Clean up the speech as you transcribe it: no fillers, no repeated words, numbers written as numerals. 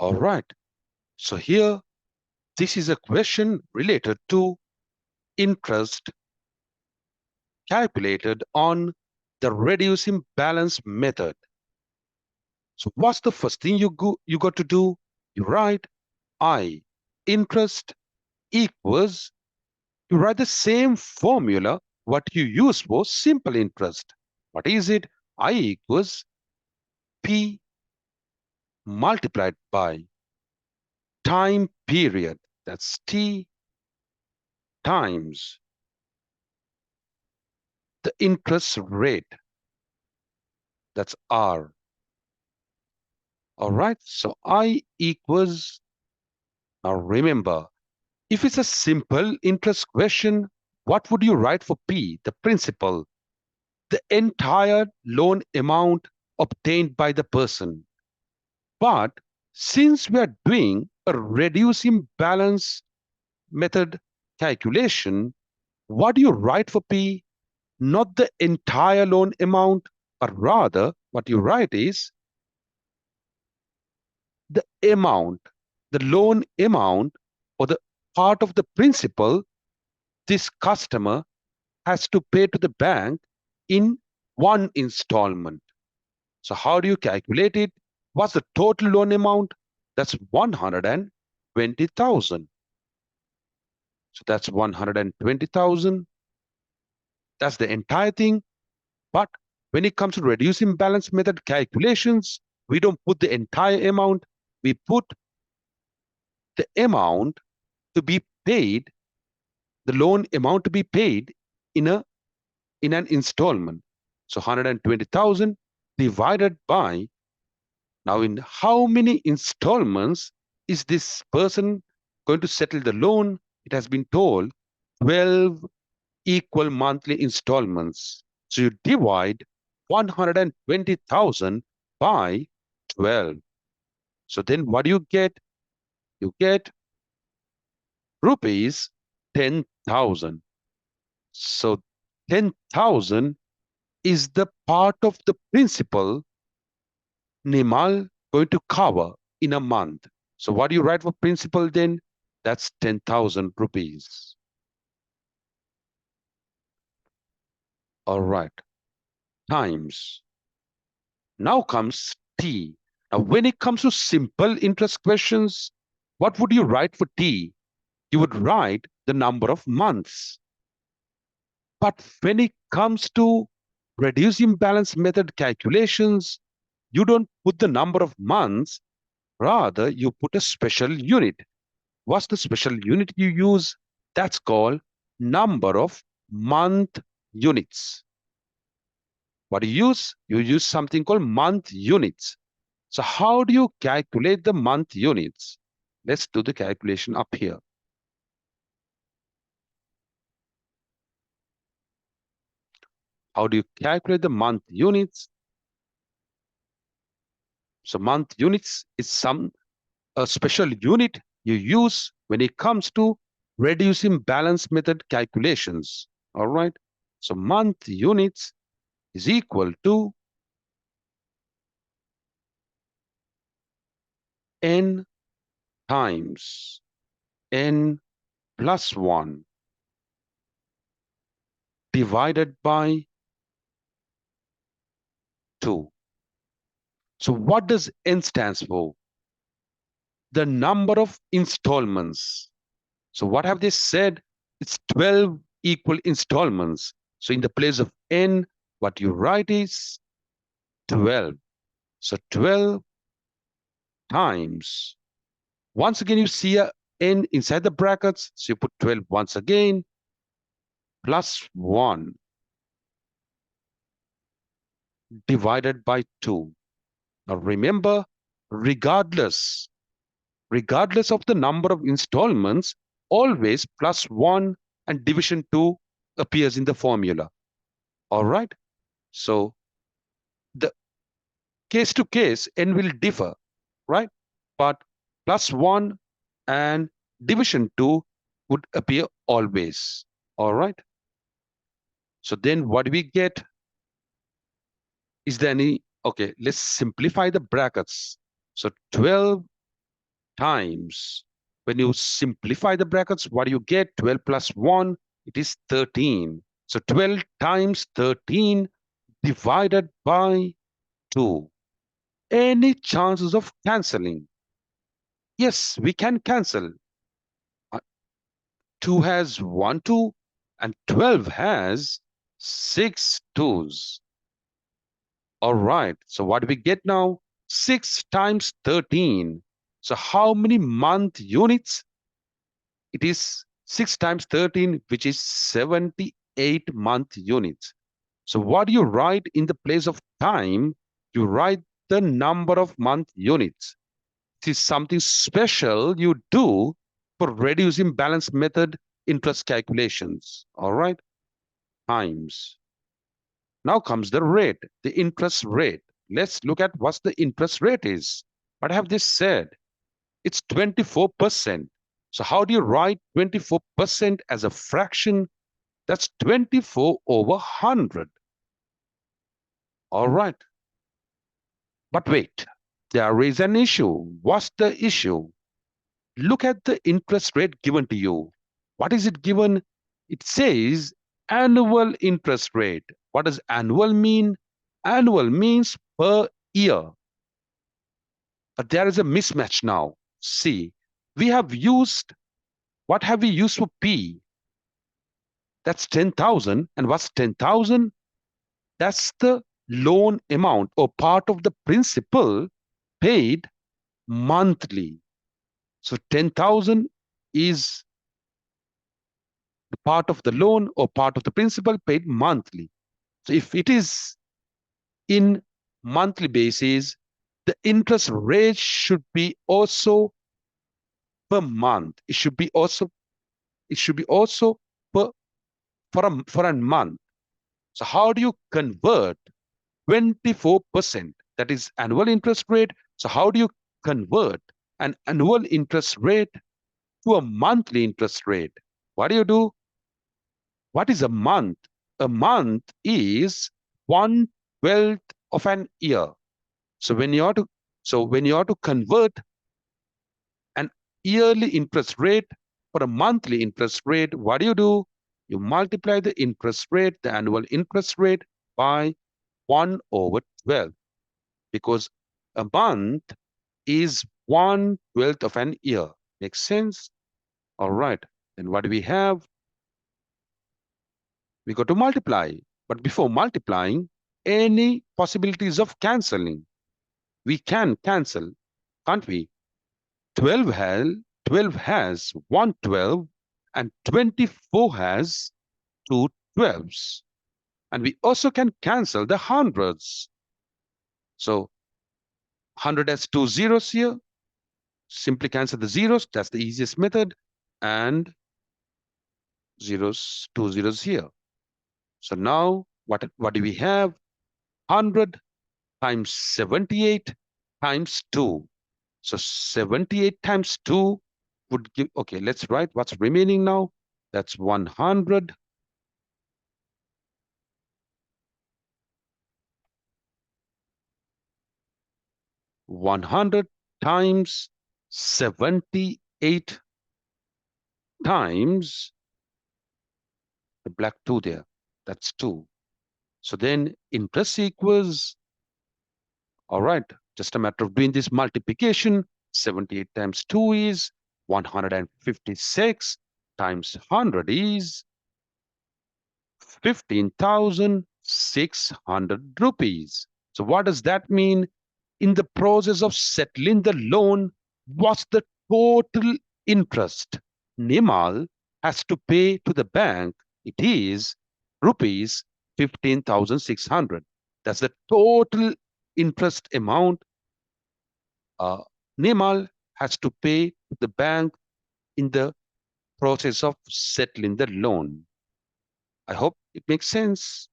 All right. So here, this is a question related to interest calculated on the reducing balance method. So what's the first thing you got to do? You write I interest equals, you write the same formula what you use for simple interest. What is it? I equals P multiplied by time period. That's T times the interest rate. That's R. All right. So I equals, now remember, if it's a simple interest question, what would you write for P, the principal? The entire loan amount obtained by the person. But since we are doing a reducing balance method calculation, what do you write for P? Not the entire loan amount, but rather what you write is the amount, the loan amount, or the part of the principal this customer has to pay to the bank in one installment. So how do you calculate it? What's the total loan amount? That's 120,000. So that's 120,000. That's the entire thing. But when it comes to reducing balance method calculations, we don't put the entire amount. We put the amount to be paid, the loan amount to be paid in an installment. So 120,000 divided by, now in how many installments is this person going to settle the loan? It has been told 12 equal monthly installments. So you divide 120,000 by 12. So then what do you get? You get rupees 10,000. So 10,000 is the part of the principal Nimal going to cover in a month. So what do you write for principal then? That's 10,000 rupees. All right. Times. Now comes T. Now, when it comes to simple interest questions, what would you write for T? You would write the number of months. But when it comes to reducing balance method calculations, you don't put the number of months, rather you put a special unit. What's the special unit you use? That's called number of month units. What do you use? You use something called month units. So how do you calculate the month units? Let's do the calculation up here. How do you calculate the month units? So month units is a special unit you use when it comes to reducing balance method calculations. All right. So month units is equal to n times n plus 1 divided by 2. So what does n stands for? The number of installments. So what have they said? It's 12 equal installments. So in the place of n, what you write is 12. So 12 times. Once again, you see a n inside the brackets. So you put 12 once again, plus 1 divided by 2. Now remember, regardless of the number of installments, always plus 1 and division 2 appears in the formula. All right. So the case to case, n will differ, right? But plus 1 and division 2 would appear always. All right. So then what do we get? Is there any, okay, let's simplify the brackets. So 12 times. When you simplify the brackets, what do you get? 12 plus 1, it is 13. So 12 times 13 divided by 2. Any chances of cancelling? Yes, we can cancel. Uh, 2 has 1 2 and 12 has 6 twos. All right, so what do we get now? 6 times 13. So how many month units? It is 6 times 13, which is 78 month units. So what do you write in the place of time? You write the number of month units. This is something special you do for reducing balance method interest calculations. All right, times. Now comes the rate, the interest rate. Let's look at what the interest rate is. What have they said? It's 24%. So how do you write 24% as a fraction? That's 24 over 100. All right. But wait, there is an issue. What's the issue? Look at the interest rate given to you. What is it given? It says annual interest rate. What does annual mean? Annual means per year. But there is a mismatch now. See, we have used, what have we used for P? That's 10,000. And what's 10,000? That's the loan amount or part of the principal paid monthly. So 10,000 is the part of the loan or part of the principal paid monthly. So if it is in monthly basis, the interest rate should be also per month. It should be also per for a month. So how do you convert 24%, that is annual interest rate? So how do you convert an annual interest rate to a monthly interest rate? What do you do? What is a month? A month is 1/12 of an year. So when you are to convert an yearly interest rate for a monthly interest rate, what do? You multiply the interest rate, the annual interest rate, by 1 over 12, because a month is 1/12 of an year. Makes sense? All right. Then what do we have? We got to multiply. But before multiplying, any possibilities of cancelling? We can cancel, can't we? 12 has 12 has 1/12 and 24 has 2/12s. And we also can cancel the hundreds. So 100 has 2 zeros here. Simply cancel the zeros. That's the easiest method. And zeros, 2 zeros here. So now what do we have? 100 times 78 times 2. So 78 times 2 would give, okay, let's write what's remaining now. That's 100. 100 times 78 times the black 2 there. That's 2. So then interest equals, all right, just a matter of doing this multiplication. 78 times 2 is 156 times 100 is 15,600 rupees. So what does that mean? In the process of settling the loan, what's the total interest Nimal has to pay to the bank? It is rupees 15,600. That's the total interest amount Nimal has to pay to the bank in the process of settling the loan. I hope it makes sense.